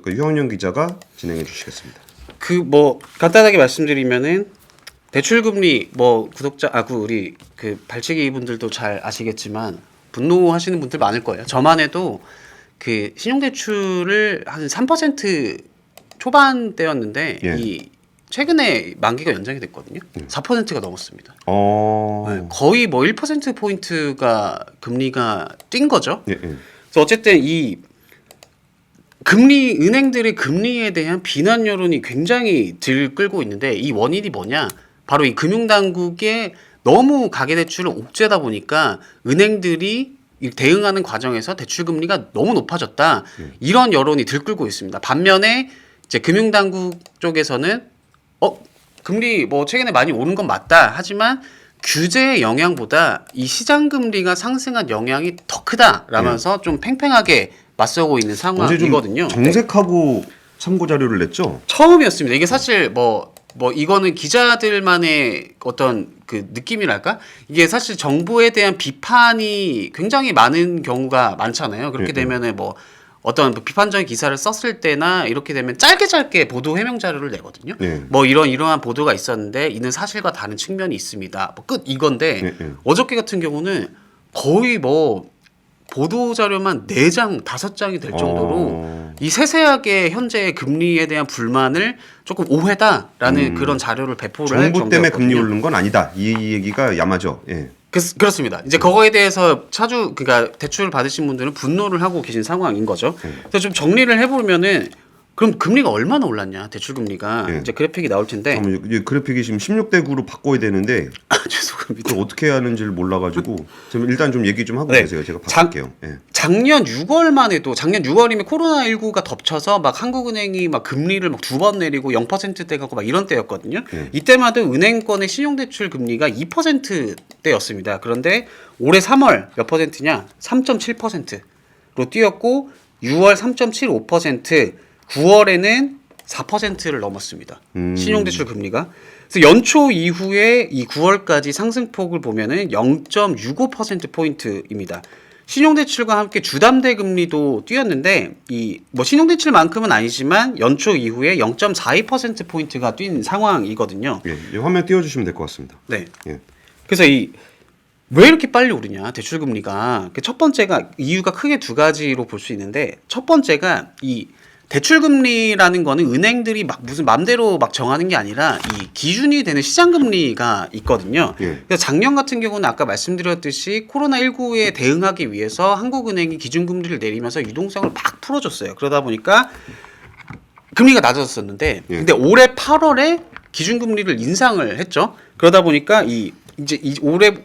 그 유학년 기자가 진행해 주시겠습니다. 그 뭐 간단하게 말씀드리면은 대출금리 뭐 구독자 우리 그 발치기 분들도 잘 아시겠지만 분노하시는 분들 많을 거예요. 저만 해도 그 신용대출을 한 3% 초반대였는데 예. 이 최근에 만기가 연장이 됐거든요. 4%가 넘었습니다. 어. 네, 거의 뭐 1% 포인트가 금리가 뛴 거죠. 예, 예. 그래서 어쨌든 이 은행들의 금리에 대한 비난 여론이 굉장히 들끓고 있는데 이 원인이 뭐냐? 바로 이 금융당국의 너무 가계대출을 옥죄다 보니까 은행들이 이 대응하는 과정에서 대출 금리가 너무 높아졌다. 이런 여론이 들끓고 있습니다. 반면에 이제 금융당국 쪽에서는 금리 뭐 최근에 많이 오른 건 맞다. 하지만 규제의 영향보다 이 시장 금리가 상승한 영향이 더 크다라면서 좀 팽팽하게 맞서고 있는 상황이거든요. 정색하고 참고 자료를 냈죠. 처음이었습니다. 이게 사실 뭐 이거는 기자들만의 어떤 그 느낌이랄까? 이게 사실 정부에 대한 비판이 굉장히 많은 경우가 많잖아요. 그렇게 되면은 뭐 어떤 비판적인 기사를 썼을 때나 이렇게 되면 짧게 보도 해명 자료를 내거든요. 뭐 이러한 보도가 있었는데 이는 사실과 다른 측면이 있습니다. 뭐 끝 이건데 어저께 같은 경우는 거의 뭐 보도 자료만 4장, 5장이 될 정도로 이 세세하게 현재의 금리에 대한 불만을 조금 오해다라는 그런 자료를 배포를 할 정도였거든요. 정부 때문에 금리 오르는 건 아니다. 이 얘기가 야마죠. 예. 그렇습니다. 이제 그거에 대해서 그러니까 대출을 받으신 분들은 분노를 하고 계신 상황인 거죠. 그래서 좀 정리를 해보면은 그럼 금리가 얼마나 올랐냐? 대출 금리가 이제 그래픽이 나올 텐데. 그래픽이 지금 16대 9로 바꿔야 되는데 죄송합니다. 그걸 어떻게 해야 하는지를 몰라가지고 일단 좀 얘기 좀 하고 계세요. 제가 바꿀게요. 작년 6월만 해도 작년 6월이면 코로나19가 덮쳐서 막 한국은행이 막 금리를 막 2번 내리고 0%대 가고 막 이런 때였거든요. 이때마다 은행권의 신용대출 금리가 2%대였습니다. 그런데 올해 3월 몇 퍼센트냐? 3.7%로 뛰었고 6월 3.75%, 9월에는 4%를 넘었습니다. 신용대출 금리가. 그래서 연초 이후에 이 9월까지 상승폭을 보면은 0.65%포인트입니다. 신용대출과 함께 주담대 금리도 뛰었는데 뭐 신용대출만큼은 아니지만 연초 이후에 0.42%포인트가 뛴 상황이거든요. 예, 화면 띄워주시면 될 것 같습니다. 네. 그래서 왜 이렇게 빨리 오르냐 대출 금리가. 첫 번째가 이유가 크게 두 가지로 볼 수 있는데, 첫 번째가 이 대출 금리라는 거는 은행들이 막 무슨 맘대로 막 정하는 게 아니라 이 기준이 되는 시장 금리가 있거든요. 그래서 작년 같은 경우는 아까 말씀드렸듯이 코로나19에 대응하기 위해서 한국은행이 기준 금리를 내리면서 유동성을 막 풀어줬어요. 그러다 보니까 금리가 낮아졌었는데, 근데 올해 8월에 기준 금리를 인상을 했죠. 그러다 보니까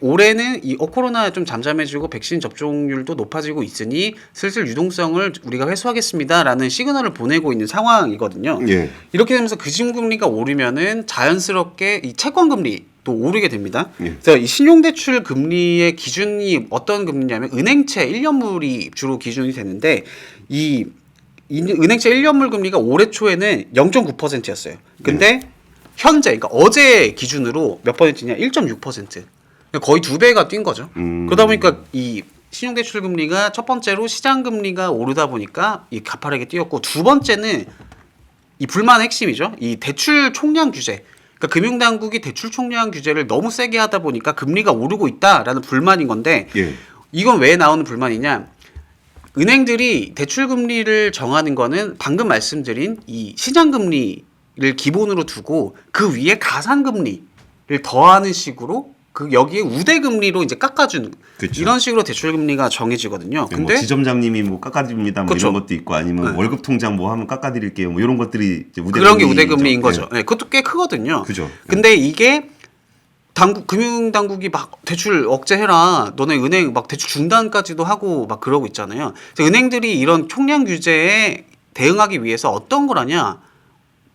올해는 코로나 좀 잠잠해지고 백신 접종률도 높아지고 있으니 슬슬 유동성을 우리가 회수하겠습니다라는 시그널을 보내고 있는 상황이거든요. 이렇게 되면서 기준금리가 오르면은 자연스럽게 이 채권금리도 오르게 됩니다. 그래서 이 신용대출 금리의 기준이 어떤 금리냐면 은행채 1년물이 주로 기준이 되는데 이 은행채 1년물 금리가 올해 초에는 0.9%였어요. 근데 현재, 그러니까 어제 기준으로 몇 퍼센트냐? 1.6%. 거의 2배가 뛴 거죠. 그러다 보니까 이 신용대출 금리가 첫 번째로 시장 금리가 오르다 보니까 이 가파르게 뛰었고, 두 번째는 이 불만의 핵심이죠. 이 대출 총량 규제. 그러니까 금융당국이 대출 총량 규제를 너무 세게 하다 보니까 금리가 오르고 있다라는 불만인 건데, 이건 왜 나오는 불만이냐? 은행들이 대출 금리를 정하는 거는 방금 말씀드린 이 시장 금리 를 기본으로 두고 그 위에 가산금리를 더하는 식으로 여기에 우대금리로 이제 깎아주는 이런 식으로 대출금리가 정해지거든요. 근데 뭐 지점장님이 뭐 깎아줍니다. 뭐 이런 것도 있고, 아니면 월급 통장 뭐 하면 깎아드릴게요. 뭐 이런 것들이 이제 그런 게 우대금리인 거죠. 그것도 꽤 크거든요. 근데 이게 금융당국이 막 대출 억제해라, 너네 은행 막 대출 중단까지도 하고 막 그러고 있잖아요. 그래서 은행들이 이런 총량 규제에 대응하기 위해서 어떤 걸 하냐?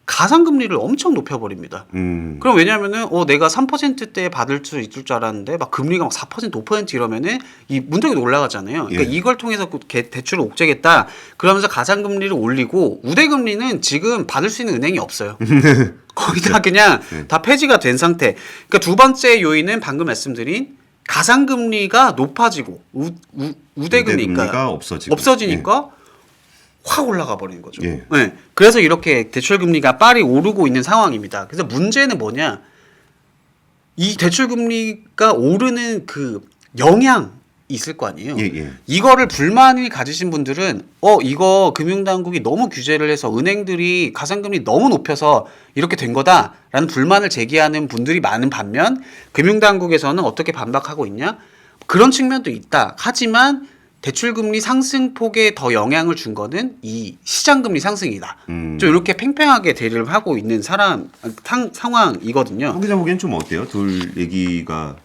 가산금리를 엄청 높여버립니다. 그럼 왜냐하면은 내가 3%대 받을 수 있을 줄 알았는데 막 금리가 막 4%, 5% 이러면은 이 문턱이 올라가잖아요. 그러니까 이걸 통해서 대출을 옥죄겠다. 그러면서 가산금리를 올리고 우대금리는 지금 받을 수 있는 은행이 없어요. 거의 다 그냥 다 폐지가 된 상태. 그러니까 두 번째 요인은 방금 말씀드린 가산금리가 높아지고 우대금리가 없어지니까 확 올라가 버리는 거죠. 예. 네. 그래서 이렇게 대출 금리가 빨리 오르고 있는 상황입니다. 그래서 문제는 뭐냐? 이 대출 금리가 오르는 그 영향이 있을 거 아니에요. 예, 예. 이거를 불만을 가지신 분들은 이거 금융당국이 너무 규제를 해서 은행들이 가산금리 너무 높여서 이렇게 된 거다라는 불만을 제기하는 분들이 많은 반면 금융당국에서는 어떻게 반박하고 있냐? 그런 측면도 있다. 하지만 대출금리 상승폭에 더 영향을 준 거는 이 시장금리 상승이다. 좀 이렇게 팽팽하게 대립을 하고 있는 상황이거든요. 한 기자 보기엔 좀 어때요? 둘 얘기가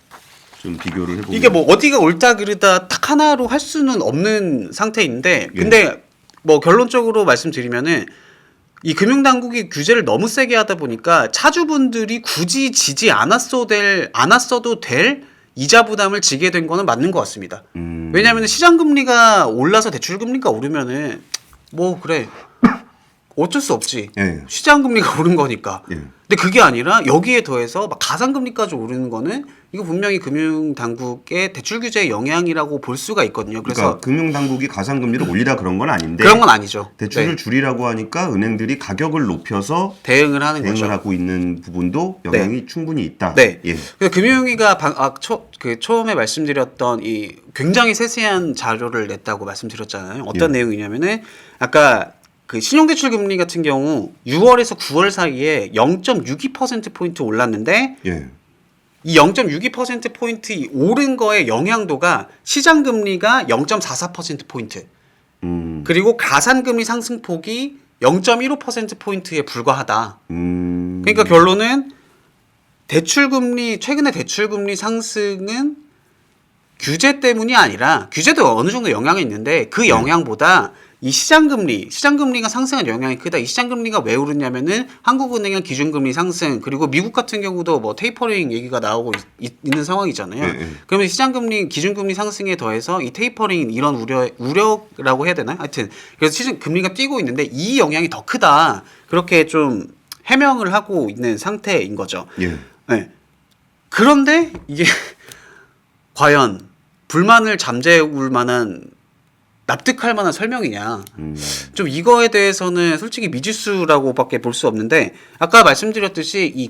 좀 비교를 해보면 이게 뭐 어디가 옳다 그르다 딱 하나로 할 수는 없는 상태인데 근데 뭐 결론적으로 말씀드리면은 이 금융당국이 규제를 너무 세게 하다 보니까 차주분들이 굳이 지지 않았어도 될 이자 부담을 지게 된 거는 맞는 것 같습니다. 왜냐하면 시장 금리가 올라서 대출 금리가 오르면은 뭐 그래 어쩔 수 없지. 예. 시장 금리가 오른 거니까. 예. 근데 그게 아니라 여기에 더해서 막 가상 금리까지 오르는 거는 이거 분명히 금융 당국의 대출 규제의 영향이라고 볼 수가 있거든요. 그래서 그러니까 금융당국이 가산금리를 올리라 그런 건 아닌데 그런 건 아니죠. 대출을 네. 줄이라고 하니까 은행들이 가격을 높여서 대응을 하는 대응을 거죠. 하고 있는 부분도 영향이 충분히 있다. 네. 예. 그래서 금융위가 처음에 말씀드렸던 이 굉장히 세세한 자료를 냈다고 말씀드렸잖아요. 어떤 예. 내용이냐면은 아까 그 신용대출 금리 같은 경우 6월에서 9월 사이에 0.62%포인트 올랐는데 예. 이 0.62%포인트 오른 거의 영향도가 시장금리가 0.44%포인트 그리고 가산금리 상승폭이 0.15%포인트에 불과하다. 그러니까 결론은 최근에 대출금리 상승은 규제 때문이 아니라 규제도 어느 정도 영향이 있는데 그 영향보다 이 시장금리가 상승한 영향이 크다. 이 시장금리가 왜 오르냐면은 한국은행의 기준금리 상승 그리고 미국 같은 경우도 뭐 테이퍼링 얘기가 나오고 있는 상황이잖아요. 예. 그러면 기준금리 상승에 더해서 이 테이퍼링 이런 우려라고 해야 되나? 하여튼 그래서 시장금리가 뛰고 있는데 이 영향이 더 크다. 그렇게 좀 해명을 하고 있는 상태인 거죠. 예. 네. 그런데 이게 과연 불만을 잠재울 만한 납득할 만한 설명이냐. 좀 이거에 대해서는 솔직히 미지수라고밖에 볼 수 없는데 아까 말씀드렸듯이 이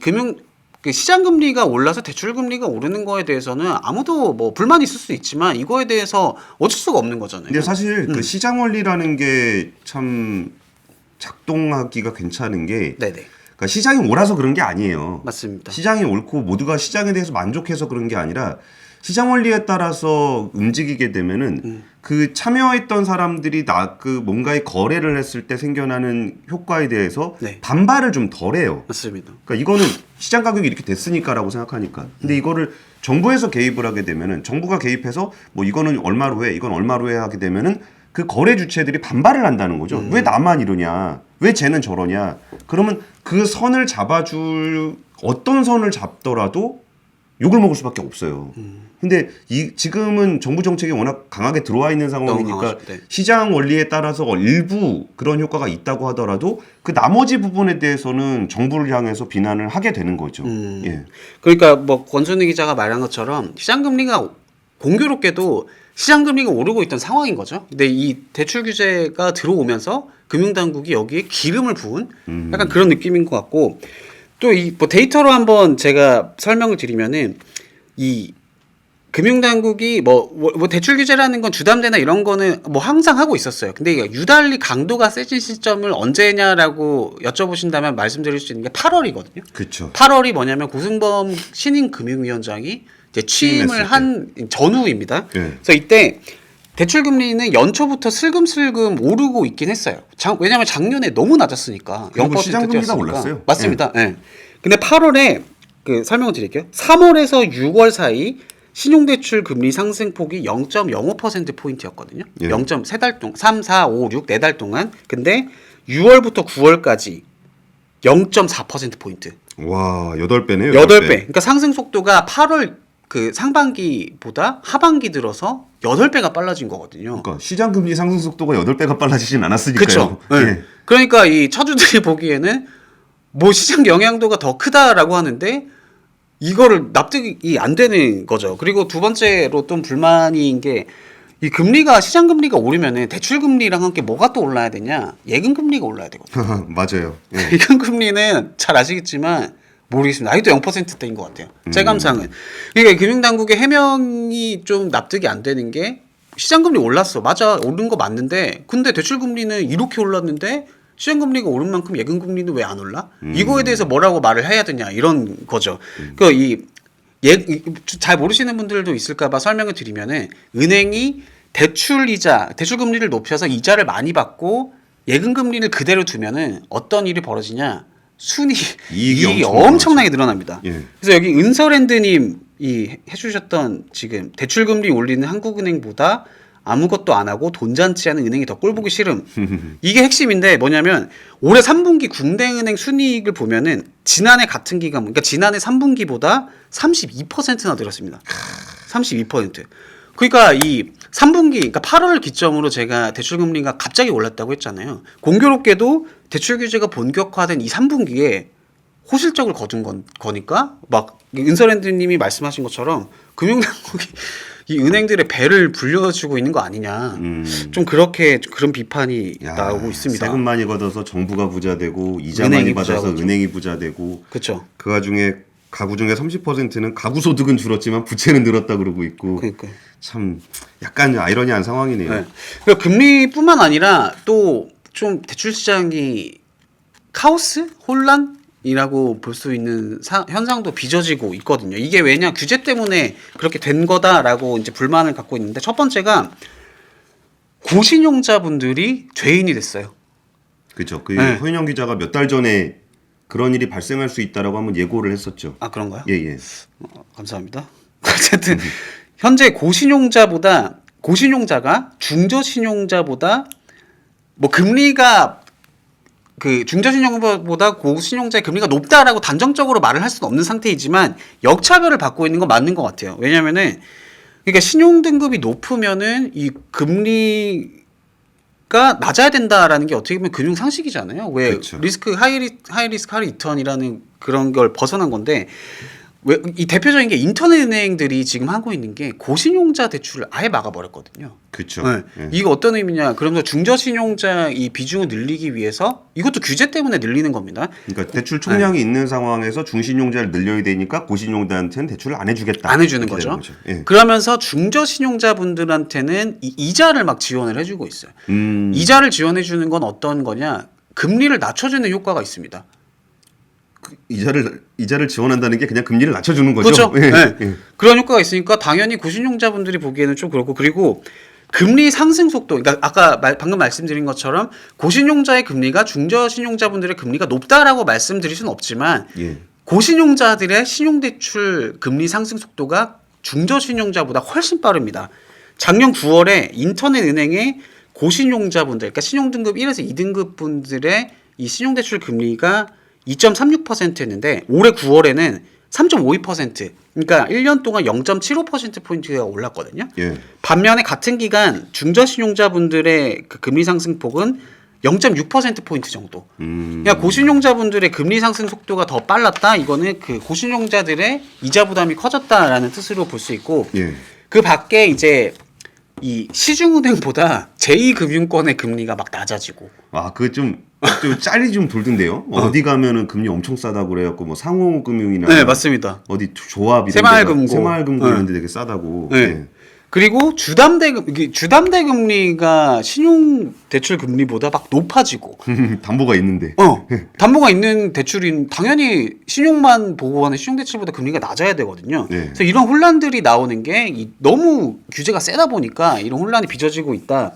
시장 금리가 올라서 대출 금리가 오르는 거에 대해서는 아무도 뭐 불만이 있을 수 있지만 이거에 대해서 어쩔 수가 없는 거잖아요. 근데 사실 그 시장 원리라는 게 참 작동하기가 괜찮은 게 네네. 그러니까 시장이 옳아서 그런 게 아니에요. 맞습니다. 시장이 옳고 모두가 시장에 대해서 만족해서 그런 게 아니라 시장 원리에 따라서 움직이게 되면은 그 참여했던 사람들이 뭔가의 거래를 했을 때 생겨나는 효과에 대해서 네. 반발을 좀 덜해요. 맞습니다. 그러니까 이거는 시장 가격이 이렇게 됐으니까라고 생각하니까. 근데 이거를 정부에서 개입을 하게 되면은 정부가 개입해서 뭐 이거는 얼마로 해, 이건 얼마로 해 하게 되면은 그 거래 주체들이 반발을 한다는 거죠. 왜 나만 이러냐, 왜 쟤는 저러냐. 그러면 그 선을 어떤 선을 잡더라도 욕을 먹을 수밖에 없어요. 근데 지금은 정부 정책이 워낙 강하게 들어와 있는 상황이니까 네. 시장 원리에 따라서 일부 그런 효과가 있다고 하더라도 그 나머지 부분에 대해서는 정부를 향해서 비난을 하게 되는 거죠. 예. 그러니까 뭐 권순희 기자가 말한 것처럼 시장 금리가 공교롭게도 시장 금리가 오르고 있던 상황인 거죠. 근데 이 대출 규제가 들어오면서 금융당국이 여기에 기름을 부은 약간 그런 느낌인 것 같고 또 뭐 데이터로 한번 제가 설명을 드리면은 이 금융당국이 뭐 대출 규제라는 건 주담대나 이런 거는 뭐 항상 하고 있었어요. 근데 이게 유달리 강도가 세진 시점을 언제냐라고 여쭤보신다면 말씀드릴 수 있는 게 8월이거든요. 그렇죠. 8월이 뭐냐면 고승범 신임 금융위원장이 이제 취임을 한 전후입니다. 네. 그래서 이때 대출 금리는 연초부터 슬금슬금 오르고 있긴 했어요. 왜냐하면 작년에 너무 낮았으니까. 그리고 0% 시장 금리가 뛰었으니까. 올랐어요. 맞습니다. 예. 근데 8월에 그 설명을 드릴게요. 3월에서 6월 사이 신용대출 금리 상승폭이 0.05%포인트였거든요. 예. 3달 동안, 3, 4, 5, 6, 4달 동안. 근데 6월부터 9월까지 0.4%포인트. 와, 8배네요. 8배. 그러니까 상승 속도가 8월 그 상반기보다 하반기 들어서 8배가 빨라진 거거든요. 그러니까 시장 금리 상승 속도가 8배가 빨라지진 않았으니까요. 그렇죠. 네. 예. 그러니까 이 차주들이 보기에는 뭐 시장 영향도가 더 크다라고 하는데 이거를 납득이 안 되는 거죠. 그리고 두 번째로 또 불만인 게 이 금리가 시장 금리가 오르면은 대출 금리랑 함께 뭐가 또 올라야 되냐? 예금 금리가 올라야 되거든요. 맞아요. 예. 예금 금리는 잘 아시겠지만 모르겠습니다. 아직도 0%대인 것 같아요. 제 감상은. 그러니까 금융당국의 해명이 좀 납득이 안 되는 게 시장 금리 올랐어. 맞아. 오른 거 맞는데 근데 대출 금리는 이렇게 올랐는데 시장 금리가 오른 만큼 예금 금리는 왜 안 올라? 이거에 대해서 뭐라고 말을 해야 되냐 이런 거죠. 잘 모르시는 분들도 있을까봐 설명을 드리면은 은행이 대출 금리를 높여서 이자를 많이 받고 예금 금리를 그대로 두면은 어떤 일이 벌어지냐? 이익이 엄청나게 늘어납니다. 예. 그래서 여기 은서랜드님이 해주셨던 지금 대출 금리 올리는 한국은행보다 아무것도 안 하고 돈잔치 하는 은행이 더 꼴보기 싫음. 이게 핵심인데 뭐냐면 올해 3분기 국내은행 순이익을 보면은 지난해 같은 기간, 그러니까 지난해 3분기보다 32%나 늘었습니다. 32%. 그러니까 이 3분기, 그러니까 8월을 기점으로 제가 대출 금리가 갑자기 올랐다고 했잖아요. 공교롭게도 대출 규제가 본격화된 이 3분기에 호실적을 거둔 거니까 막 은서랜드님이 말씀하신 것처럼 금융당국이 이 은행들의 배를 불려주고 있는 거 아니냐. 좀 그런 비판이 나오고 있습니다. 세금 많이 걷어서 정부가 부자되고 이자 많이 받아서 은행이 부자되고. 그렇죠. 그 와중에 가구 중에 30%는 가구 소득은 줄었지만 부채는 늘었다 그러고 있고. 그러니까 참 약간 아이러니한 상황이네요. 네. 그러니까 금리뿐만 아니라 또 좀 대출 시장이 카오스, 혼란이라고 볼 수 있는 현상도 빚어지고 있거든요. 이게 왜냐 규제 때문에 그렇게 된 거다라고 이제 불만을 갖고 있는데 첫 번째가 고신용자분들이 죄인이 됐어요. 그렇죠. 그 네. 허인영 기자가 몇 달 전에 그런 일이 발생할 수 있다라고 한번 예고를 했었죠. 아 그런가요? 예. 감사합니다. 어쨌든 현재 고신용자가 중저신용자보다 뭐 금리가 그 중저신용보다 고신용자의 금리가 높다라고 단정적으로 말을 할 수는 없는 상태이지만 역차별을 받고 있는 건 맞는 것 같아요. 왜냐면은 그러니까 신용 등급이 높으면은 이 금리가 낮아야 된다라는 게 어떻게 보면 금융 상식이잖아요. 왜 그렇죠. 하이 리스크 하이 리턴이라는 그런 걸 벗어난 건데 왜 이 대표적인 게 인터넷 은행들이 지금 하고 있는 게 고신용자 대출을 아예 막아버렸거든요. 그렇죠. 네. 예. 이거 어떤 의미냐? 그러면서 중저신용자 이 비중을 늘리기 위해서 이것도 규제 때문에 늘리는 겁니다. 그러니까 대출 총량이 있는 상황에서 중신용자를 늘려야 되니까 고신용자한테는 대출을 안 해주겠다. 안 해주는 이렇게 거죠. 되는 예. 그러면서 중저신용자분들한테는 이자를 막 지원을 해주고 있어요. 이자를 지원해주는 건 어떤 거냐? 금리를 낮춰주는 효과가 있습니다. 이자를 지원한다는 게 그냥 금리를 낮춰주는 거죠. 그렇죠. 예. 네. 예. 그런 효과가 있으니까 당연히 고신용자분들이 보기에는 좀 그렇고 그리고 금리 상승 속도, 그러니까 아까 방금 말씀드린 것처럼 고신용자의 금리가 중저신용자분들의 금리가 높다라고 말씀드릴 수는 없지만 예. 고신용자들의 신용대출 금리 상승 속도가 중저신용자보다 훨씬 빠릅니다. 작년 9월에 인터넷 은행의 고신용자분들, 그러니까 신용등급 1에서 2등급 분들의 이 신용대출 금리가 2.36%였는데 올해 9월에는 3.52%, 그러니까 1년 동안 0.75%포인트가 올랐거든요. 예. 반면에 같은 기간 중저신용자분들의 그 금리 상승폭은 0.6%포인트 정도. 그러니까 고신용자분들의 금리 상승 속도가 더 빨랐다. 이거는 그 고신용자들의 이자 부담이 커졌다라는 뜻으로 볼 수 있고 예. 그 밖에 이제 이 시중은행보다 제2금융권의 금리가 막 낮아지고. 그 좀 짤이 좀 돌던데요. 어디 가면은 금리 엄청 싸다고 그래갖고 뭐 상호금융이나 네, 맞습니다. 어디 조합이 새마을금고. 새마을금고 네. 이런 데 되게 싸다고. 네. 예. 그리고 주담대 금리가 신용 대출 금리보다 막 높아지고. 담보가 있는데. 담보가 있는 대출인 당연히 신용만 보고 하는 신용 대출보다 금리가 낮아야 되거든요. 네. 그래서 이런 혼란들이 나오는 게 너무 규제가 세다 보니까 이런 혼란이 빚어지고 있다.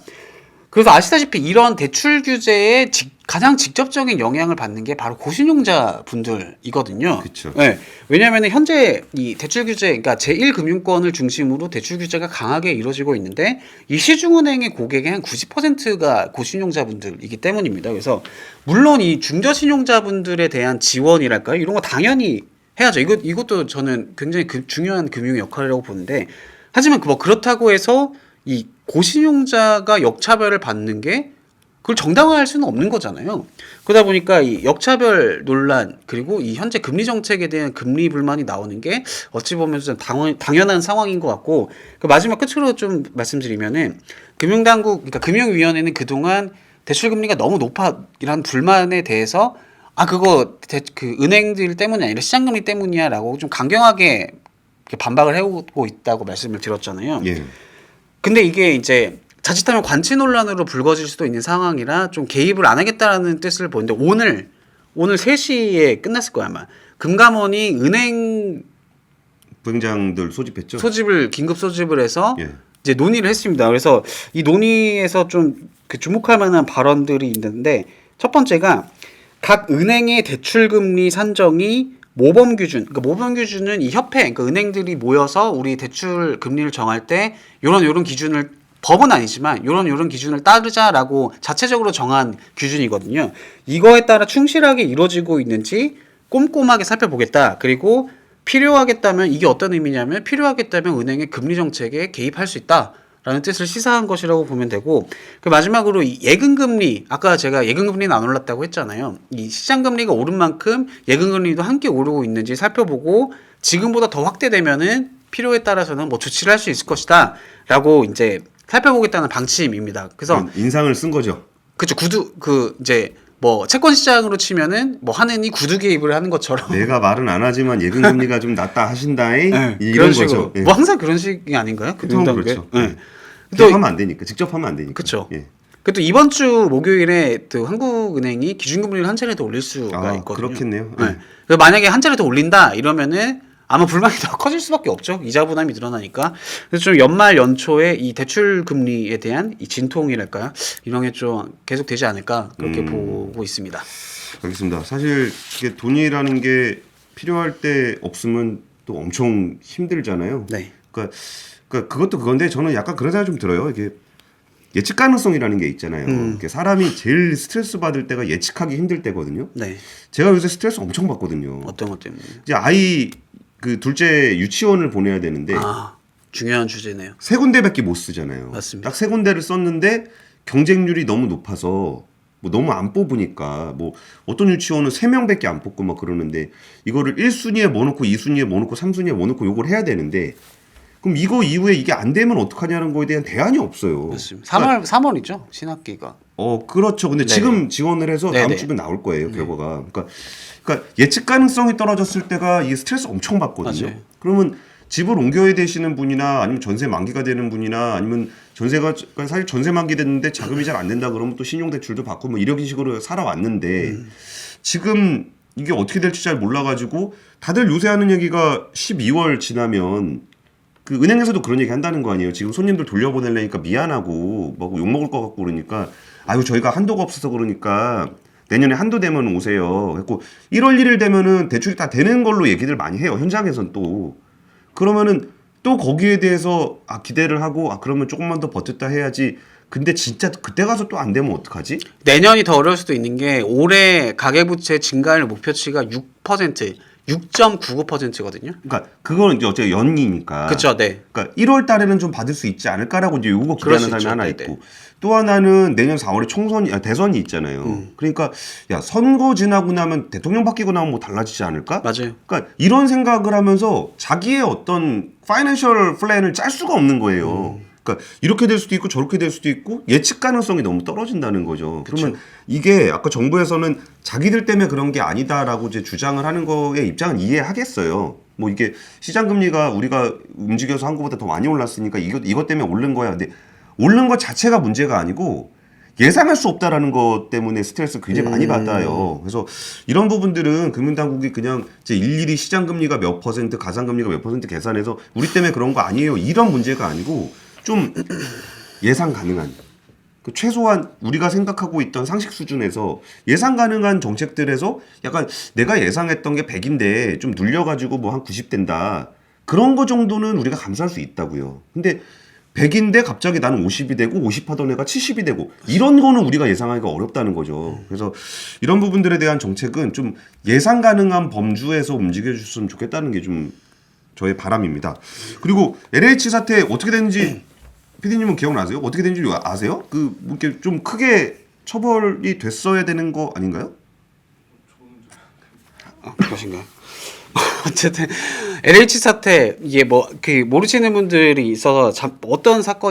그래서 아시다시피 이런 대출 규제에 가장 직접적인 영향을 받는 게 바로 고신용자 분들이거든요. 그쵸. 네. 왜냐하면 현재 이 대출 규제, 그러니까 제1금융권을 중심으로 대출 규제가 강하게 이루어지고 있는데 이 시중은행의 고객의 한 90%가 고신용자 분들이기 때문입니다. 그래서 물론 이 중저신용자 분들에 대한 지원이랄까요? 이런 거 당연히 해야죠. 이것도 저는 굉장히 중요한 금융 역할이라고 보는데 하지만 뭐 그렇다고 해서 이 고신용자가 역차별을 받는 게 그걸 정당화할 수는 없는 거잖아요. 그러다 보니까 이 역차별 논란 그리고 이 현재 금리 정책에 대한 금리 불만이 나오는 게 어찌 보면 좀 당연한 상황인 것 같고 그 마지막 끝으로 좀 말씀드리면은 금융당국 그러니까 금융위원회는 그동안 대출 금리가 너무 높아 이런 불만에 대해서 그거 그 은행들 때문이 아니라 시장 금리 때문이야라고 좀 강경하게 이렇게 반박을 해오고 있다고 말씀을 드렸잖아요. 예. 근데 이게 이제 자칫하면 관치 논란으로 불거질 수도 있는 상황이라 좀 개입을 안 하겠다라는 뜻을 보는데 오늘 3시에 끝났을 거야 아마. 금감원이 은행 부행장들 소집했죠. 긴급 소집을 해서 예. 이제 논의를 했습니다. 그래서 이 논의에서 좀 그 주목할 만한 발언들이 있는데 첫 번째가 각 은행의 대출 금리 산정이 모범 기준, 그러니까 모범 기준은 이 협회, 그러니까 은행들이 모여서 우리 대출 금리를 정할 때 요런 기준을 법은 아니지만 요런 기준을 따르자라고 자체적으로 정한 기준이거든요. 이거에 따라 충실하게 이루어지고 있는지 꼼꼼하게 살펴보겠다. 그리고 필요하겠다면 이게 어떤 의미냐면 필요하겠다면 은행의 금리 정책에 개입할 수 있다라는 뜻을 시사한 것이라고 보면 되고 그 마지막으로 이 예금금리 아까 제가 예금금리는 안 올랐다고 했잖아요. 이 시장금리가 오른 만큼 예금금리도 함께 오르고 있는지 살펴보고 지금보다 더 확대되면은 필요에 따라서는 뭐 조치를 할 수 있을 것이다라고 이제 살펴보겠다는 방침입니다. 그래서 인상을 쓴 거죠. 그쵸 이제 뭐 채권 시장으로 치면은 뭐 하느니 구두 개입을 하는 것처럼 내가 말은 안 하지만 예금 금리가 좀 낮다 하신다에 네, 이런 그런 식으로 거죠. 예. 뭐 항상 그런 식이 아닌가요? 보통 금융당국에? 그렇죠. 네. 예. 또 기업하면 안 되니까 직접 하면 안 되니까. 그쵸. 예. 그또 이번 주 목요일에 또 한국은행이 기준금리를 한 차례 더 올릴 수가 있거든요. 그렇겠네요. 네. 그래서 만약에 한 차례 더 올린다 이러면은 아마 불만이 더 커질 수밖에 없죠. 이자 부담이 늘어나니까. 그래서 좀 연말 연초에 이 대출 금리에 대한 이 진통이랄까요? 이런 게 좀 계속 되지 않을까 그렇게 보고 있습니다. 알겠습니다. 사실 이게 돈이라는 게 필요할 때 없으면 또 엄청 힘들잖아요. 네. 그러니까 그것도 그건데 저는 약간 그런 생각이 좀 들어요. 이게 예측 가능성이라는 게 있잖아요. 이게 사람이 제일 스트레스 받을 때가 예측하기 힘들 때거든요. 네. 제가 요새 스트레스 엄청 받거든요. 어떤 것 때문에? 이제 아이 그 둘째 유치원을 보내야 되는데 중요한 주제네요. 3군데밖에 못 쓰잖아요. 맞습니다. 딱 3군데를 썼는데 경쟁률이 너무 높아서 뭐 너무 안 뽑으니까 뭐 어떤 유치원은 3명밖에 안 뽑고 막 그러는데 이거를 1순위에 뭐 넣고 2순위에 뭐 넣고 3순위에 뭐 넣고 요걸 해야 되는데 그럼 이거 이후에 이게 안 되면 어떡하냐는 거에 대한 대안이 없어요. 맞습니다. 3월이죠 신학기가. 그렇죠. 근데 네네. 지금 지원을 해서 다음 네네. 주면 나올 거예요 결과가. 그러니까 예측 가능성이 떨어졌을 때가 이게 스트레스 엄청 받거든요. 맞아요. 그러면 집을 옮겨야 되시는 분이나 아니면 전세 만기가 되는 분이나 아니면 전세가 그러니까 사실 전세 만기 됐는데 자금이 잘 안 된다 그러면 또 신용대출도 받고 뭐 이런 식으로 살아왔는데 지금 이게 어떻게 될지 잘 몰라가지고 다들 요새 하는 얘기가 12월 지나면 그 은행에서도 그런 얘기 한다는 거 아니에요. 지금 손님들 돌려보내려니까 미안하고 뭐 욕먹을 것 같고 그러니까 아유 저희가 한도가 없어서 그러니까 내년에 한도 되면 오세요. 그래고 1월 1일 되면은 대출이 다 되는 걸로 얘기들 많이 해요. 현장에선 또. 그러면은 또 거기에 대해서 기대를 하고 그러면 조금만 더 버텼다 해야지. 근데 진짜 그때 가서 또 안 되면 어떡하지? 내년이 더 어려울 수도 있는 게 올해 가계부채 증가율 목표치가 6%, 6.95%거든요. 그러니까 그거는 이제 어차피 연이니까. 그렇죠, 네. 그러니까 1월 달에는 좀 받을 수 있지 않을까라고 이제 요거 기대하는 사람이 하나 네네. 있고 또 하나는 내년 4월에 대선이 있잖아요. 그러니까 야 선거 지나고 나면 대통령 바뀌고 나면 뭐 달라지지 않을까? 맞아요. 그러니까 이런 생각을 하면서 자기의 어떤 파이낸셜 플랜을 짤 수가 없는 거예요. 그러니까 이렇게 될 수도 있고 저렇게 될 수도 있고 예측 가능성이 너무 떨어진다는 거죠. 그러면 이게 아까 정부에서는 자기들 때문에 그런 게 아니다라고 이제 주장을 하는 거에 입장은 이해하겠어요. 뭐 이게 시장 금리가 우리가 움직여서 한 것보다 더 많이 올랐으니까 이것 때문에 오른 거야. 근데 오른 것 자체가 문제가 아니고 예상할 수 없다라는 것 때문에 스트레스 굉장히 많이 받아요. 그래서 이런 부분들은 금융당국이 그냥 이제 일일이 시장 금리가 몇 퍼센트, 가상 금리가 몇 퍼센트 계산해서 우리 때문에 그런 거 아니에요. 이런 문제가 아니고 좀 예상 가능한 최소한 우리가 생각하고 있던 상식 수준에서 예상 가능한 정책들에서 약간 내가 예상했던 게 100인데 좀 눌려가지고 뭐 한 90 된다. 그런 거 정도는 우리가 감수할 수 있다고요. 근데 100인데 갑자기 나는 50이 되고 50 하던 애가 70이 되고 이런 거는 우리가 예상하기가 어렵다는 거죠. 그래서 이런 부분들에 대한 정책은 좀 예상 가능한 범주에서 움직여 줬으면 좋겠다는 게 좀 저의 바람입니다. 그리고 LH 사태 어떻게 됐는지 PD님은 기억나세요? 어떻게 된지 아세요? 뭐 이렇게 좀 크게 처벌이 됐어야 되는 거 아닌가요? 그것인가요? 어쨌든 LH 사태 이게 뭐 그 모르시는 분들이 있어서 어떤 사건